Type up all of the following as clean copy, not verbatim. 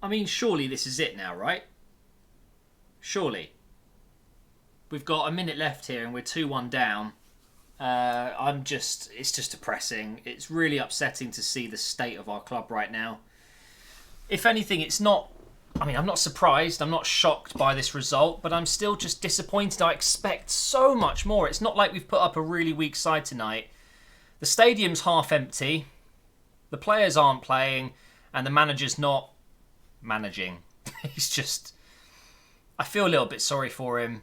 I mean, surely this is it now, right? Surely. We've got a minute left here and we're 2-1 down. It's just depressing. It's really upsetting to see the state of our club right now. If anything, it's not... I mean, I'm not surprised. I'm not shocked by this result, but I'm still just disappointed. I expect so much more. It's not like we've put up a really weak side tonight. The stadium's half empty. The players aren't playing, and the manager's not managing. He's just... I feel a little bit sorry for him.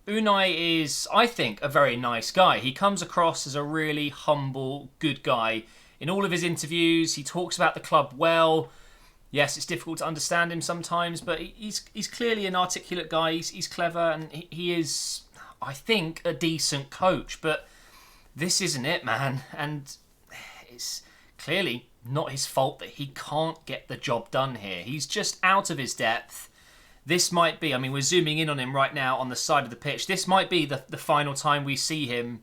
Unai is, I think, a very nice guy. He comes across as a really humble, good guy. In all of his interviews, he talks about the club well. Yes, it's difficult to understand him sometimes, but he's clearly an articulate guy. He's clever, and he is, I think, a decent coach. But this isn't it, man. And it's clearly not his fault that he can't get the job done here. He's just out of his depth. This might be, I mean, we're zooming in on him right now on the side of the pitch. This might be the final time we see him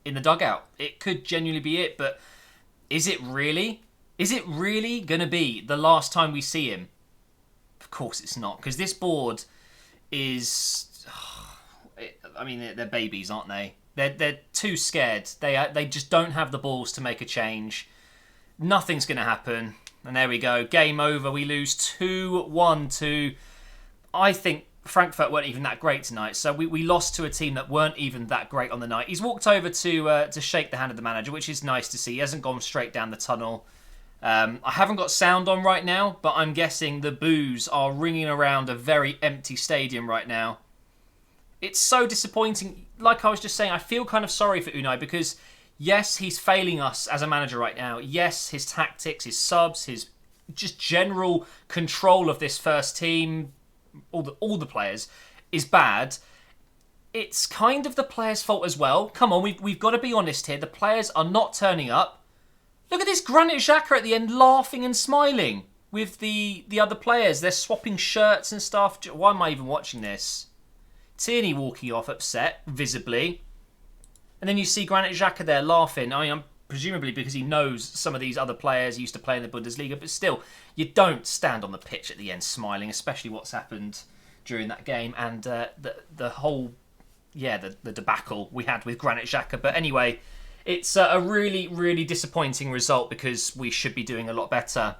in the dugout. It could genuinely be it, but is it really? Is it really going to be the last time we see him? Of course it's not, because this board is... I mean, they're babies, aren't they? They're too scared. They just don't have the balls to make a change. Nothing's going to happen. And there we go. Game over. We lose 2-1 to... I think Frankfurt weren't even that great tonight. So we lost to a team that weren't even that great on the night. He's walked over to shake the hand of the manager, which is nice to see. He hasn't gone straight down the tunnel. I haven't got sound on right now, but I'm guessing the boos are ringing around a very empty stadium right now. It's so disappointing. Like I was just saying, I feel kind of sorry for Unai because, yes, he's failing us as a manager right now. Yes, his tactics, his subs, his just general control of this first team, all the players, is bad. It's kind of the players' fault as well. Come on, we've got to be honest here. The players are not turning up. Look at this Granit Xhaka at the end laughing and smiling with the other players. They're swapping shirts and stuff. Why am I even watching this? Tierney walking off upset, visibly. And then you see Granit Xhaka there laughing. I mean, presumably because he knows some of these other players. He used to play in the Bundesliga. But still, you don't stand on the pitch at the end smiling, especially what's happened during that game. And the whole, the debacle we had with Granit Xhaka. But anyway... It's a really, really disappointing result because we should be doing a lot better.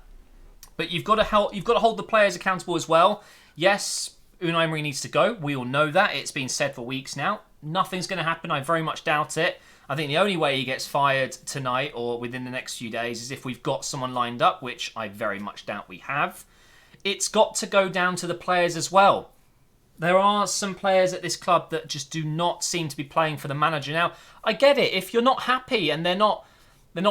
But you've got to hold the players accountable as well. Yes, Unai Emery needs to go. We all know that. It's been said for weeks now. Nothing's going to happen. I very much doubt it. I think the only way he gets fired tonight or within the next few days is if we've got someone lined up, which I very much doubt we have. It's got to go down to the players as well. There are some players at this club that just do not seem to be playing for the manager. Now, I get it. If you're not happy and they're not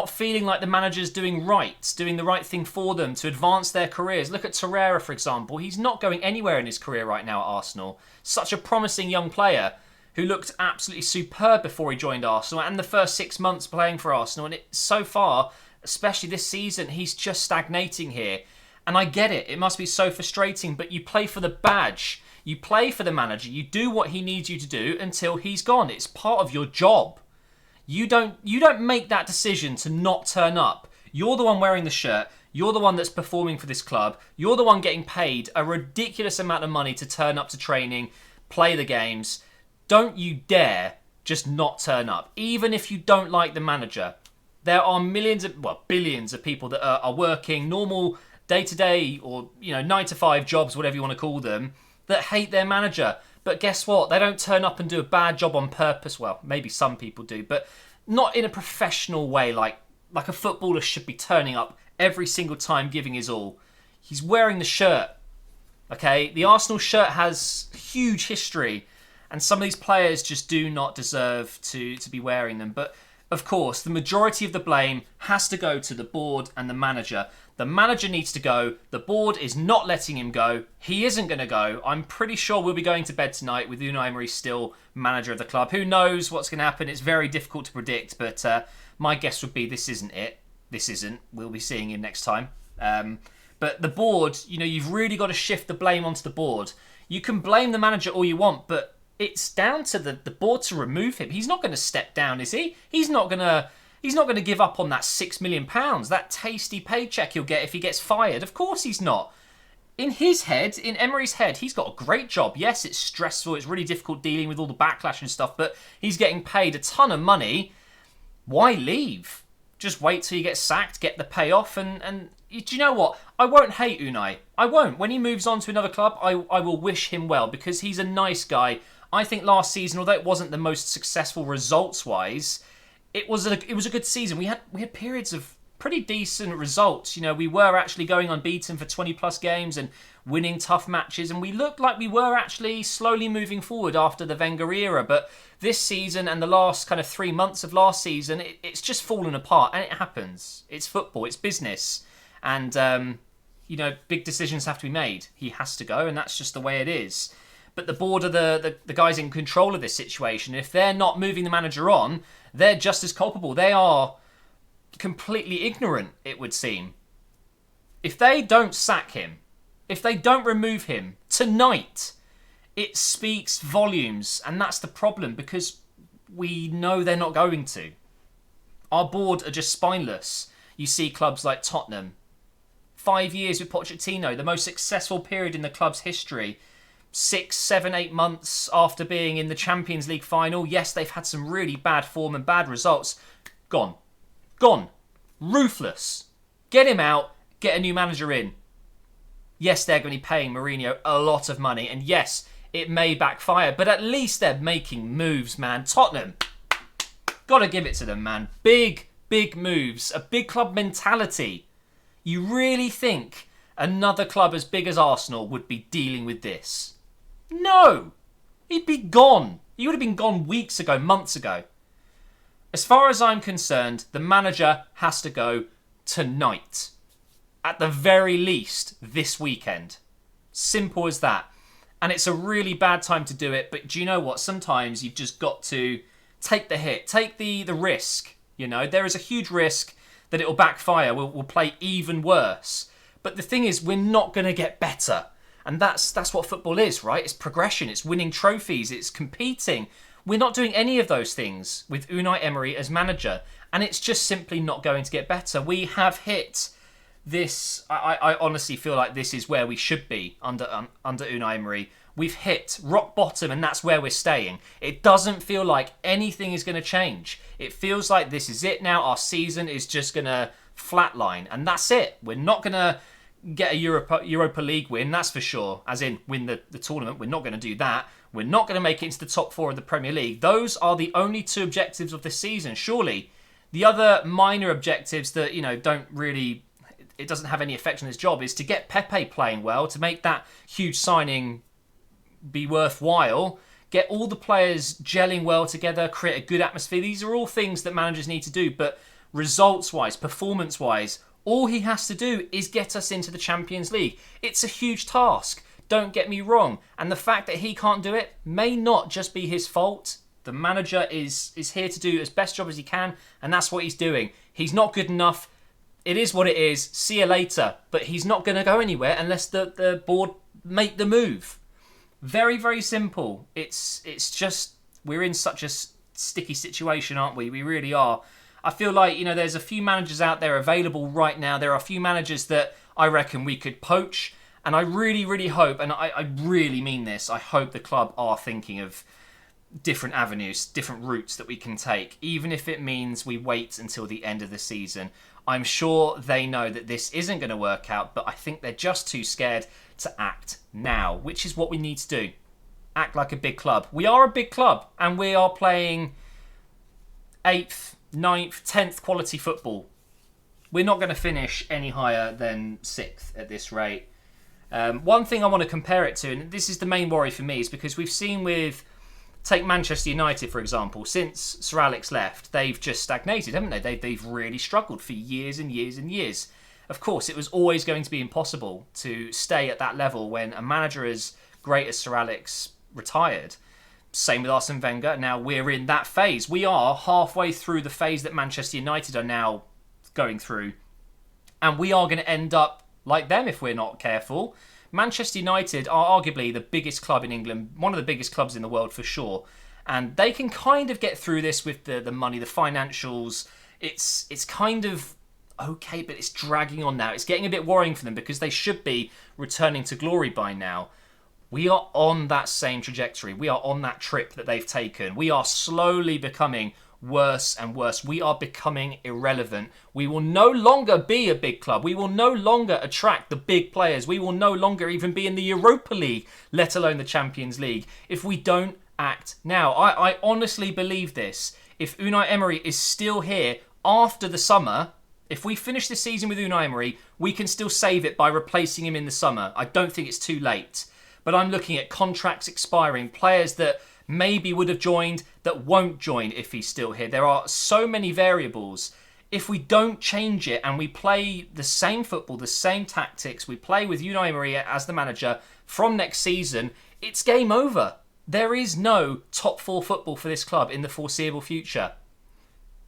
feeling like the manager's doing the right thing for them to advance their careers. Look at Torreira, for example. He's not going anywhere in his career right now at Arsenal. Such a promising young player who looked absolutely superb before he joined Arsenal and the first 6 months playing for Arsenal. And so far, especially this season, he's just stagnating here. And I get it. It must be so frustrating, but you play for the badge. You play for the manager. You do what he needs you to do until he's gone. It's part of your job. You don't make that decision to not turn up. You're the one wearing the shirt. You're the one that's performing for this club. You're the one getting paid a ridiculous amount of money to turn up to training, play the games. Don't you dare just not turn up, even if you don't like the manager. There are billions of people that are working normal day-to-day or 9-to-5 jobs, whatever you want to call them, that hate their manager. But guess what? They don't turn up and do a bad job on purpose. Well, maybe some people do, but not in a professional way like a footballer should be turning up every single time, giving his all. He's wearing the shirt, okay? The Arsenal shirt has huge history, and some of these players just do not deserve to be wearing them. But, of course, the majority of the blame has to go to the board and the manager. The manager needs to go. The board is not letting him go. He isn't going to go. I'm pretty sure we'll be going to bed tonight with Unai Emery still manager of the club. Who knows what's going to happen? It's very difficult to predict, but my guess would be this isn't it. This isn't. We'll be seeing him next time. But the board, you've really got to shift the blame onto the board. You can blame the manager all you want, but it's down to the board to remove him. He's not going to step down, is he? He's not going to give up on that £6 million, that tasty paycheck he'll get if he gets fired. Of course he's not. in his head, in Emery's head, he's got a great job. Yes, it's stressful. It's really difficult dealing with all the backlash and stuff, but he's getting paid a ton of money. Why leave? Just wait till you get sacked, get the payoff, and do you know what? I won't hate Unai. I won't. When he moves on to another club, I will wish him well because he's a nice guy. I think last season, although it wasn't the most successful results-wise, it was a good season. We had periods of pretty decent results. You know, we were actually going unbeaten for 20 plus games and winning tough matches, and we looked like we were actually slowly moving forward after the Wenger era. But this season and the last kind of 3 months of last season, it's just fallen apart, and it happens. It's football, it's business, and you know, big decisions have to be made. He has to go, and that's just the way it is. But the board are the guys in control of this situation. If they're not moving the manager on, they're just as culpable. They are completely ignorant, it would seem. If they don't sack him, if they don't remove him tonight, it speaks volumes, and that's the problem because we know they're not going to. Our board are just spineless. You see clubs like Tottenham, 5 years with Pochettino, the most successful period in the club's history. 6, 7, 8 months after being in the Champions League final, yes, they've had some really bad form and bad results. Gone. Ruthless. Get him out, get a new manager in. Yes, they're going to be paying Mourinho a lot of money, and yes, it may backfire, but at least they're making moves, man. Tottenham, gotta give it to them, man. Big moves, a big club mentality. You really think another club as big as Arsenal would be dealing with this? No! He'd be gone. He would have been gone weeks ago, months ago. As far as I'm concerned, the manager has to go tonight. At the very least, this weekend. Simple as that. And it's a really bad time to do it, but do you know what? Sometimes you've just got to take the hit, take the risk. You know, there is a huge risk that it'll backfire. We'll play even worse. But the thing is, we're not going to get better. And that's what football is, right? It's progression, it's winning trophies, it's competing. We're not doing any of those things with Unai Emery as manager, and it's just simply not going to get better. We have hit this. I honestly feel like this is where we should be under Unai Emery. We've hit rock bottom, and that's where we're staying. It doesn't feel like anything is going to change. It feels like this is it now. Our season is just going to flatline, and that's it. We're not going to get a Europa League win, that's for sure. As in, win the tournament. We're not going to do that. We're not going to make it into the top 4 of the Premier League. Those are the only 2 objectives of this season, surely. The other minor objectives that, you know, don't really... It doesn't have any effect on his job is to get Pepe playing well, to make that huge signing be worthwhile, get all the players gelling well together, create a good atmosphere. These are all things that managers need to do, but results-wise, performance-wise, all he has to do is get us into the Champions League. It's a huge task. Don't get me wrong. And the fact that he can't do it may not just be his fault. The manager is here to do as best job as he can, and that's what he's doing. He's not good enough. It is what it is. See you later. But he's not going to go anywhere unless the board make the move. Very, very simple. It's just, we're in such a sticky situation, aren't we? We really are. I feel like, you know, there's a few managers out there available right now. There are a few managers that I reckon we could poach. And I really, really hope, and I really mean this, I hope the club are thinking of different avenues, different routes that we can take, even if it means we wait until the end of the season. I'm sure they know that this isn't going to work out, but I think they're just too scared to act now, which is what we need to do. Act like a big club. We are a big club, and we are playing 8th, 9th, 10th quality football. We're not going to finish any higher than 6th at this rate. One thing I want to compare it to, and this is the main worry for me, is because we've seen with, take Manchester United for example, since Sir Alex left, they've just stagnated, haven't they? They've really struggled for years and years and years. Of course, it was always going to be impossible to stay at that level when a manager as great as Sir Alex retired. Same with Arsene Wenger. Now we're in that phase. We are halfway through the phase that Manchester United are now going through. And we are going to end up like them if we're not careful. Manchester United are arguably the biggest club in England, one of the biggest clubs in the world for sure. And they can kind of get through this with the money, the financials. It's kind of Okay, but it's dragging on now. It's getting a bit worrying for them because they should be returning to glory by now. We are on that same trajectory. We are on that trip that they've taken. We are slowly becoming worse and worse. We are becoming irrelevant. We will no longer be a big club. We will no longer attract the big players. We will no longer even be in the Europa League, let alone the Champions League, if we don't act now. I honestly believe this. If Unai Emery is still here after the summer, if we finish the season with Unai Emery, we can still save it by replacing him in the summer. I don't think it's too late. But I'm looking at contracts expiring, players that maybe would have joined that won't join if he's still here. There are so many variables. If we don't change it and we play the same football, the same tactics, we play with Unai Emery as the manager from next season, it's game over. There is no top 4 football for this club in the foreseeable future.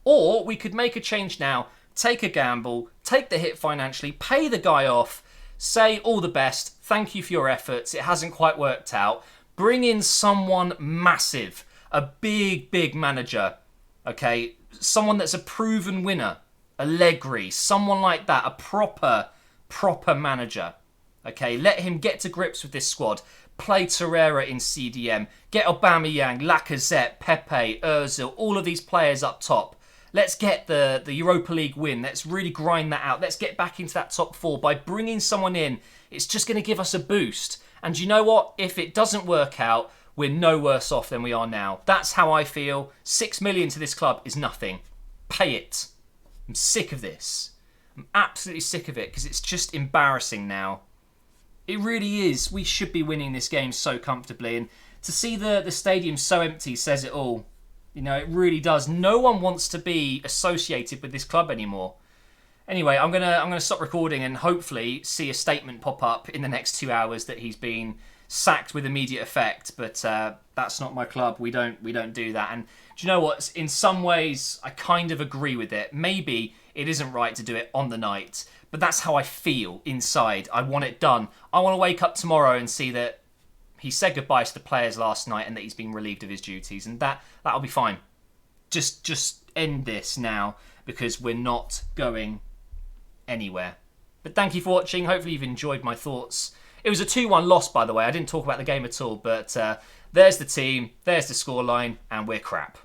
Or we could make a change now, take a gamble, take the hit financially, pay the guy off, say all the best, thank you for your efforts, it hasn't quite worked out. Bring in someone massive, a big manager, okay? Someone that's a proven winner, Allegri, someone like that, a proper manager, okay? Let him get to grips with this squad. Play Torreira in CDM, get Aubameyang, Lacazette, Pepe, Ozil, all of these players up top. Let's get the Europa League win. Let's really grind that out. Let's get back into that top 4. By bringing someone in, it's just going to give us a boost. And you know what? If it doesn't work out, we're no worse off than we are now. That's how I feel. 6 million to this club is nothing. Pay it. I'm sick of this. I'm absolutely sick of it because it's just embarrassing now. It really is. We should be winning this game so comfortably. And to see the stadium so empty says it all. You know, it really does. No one wants to be associated with this club anymore. Anyway, I'm gonna stop recording and hopefully see a statement pop up in the next 2 hours that he's been sacked with immediate effect. But that's not my club. We don't do that. And do you know what? In some ways, I kind of agree with it. Maybe it isn't right to do it on the night, but that's how I feel inside. I want it done. I want to wake up tomorrow and see that he said goodbye to the players last night and that he's been relieved of his duties, and that'll be fine. Just end this now because we're not going anywhere. But thank you for watching. Hopefully you've enjoyed my thoughts. It was a 2-1 loss, by the way. I didn't talk about the game at all, but there's the team, there's the scoreline, and we're crap.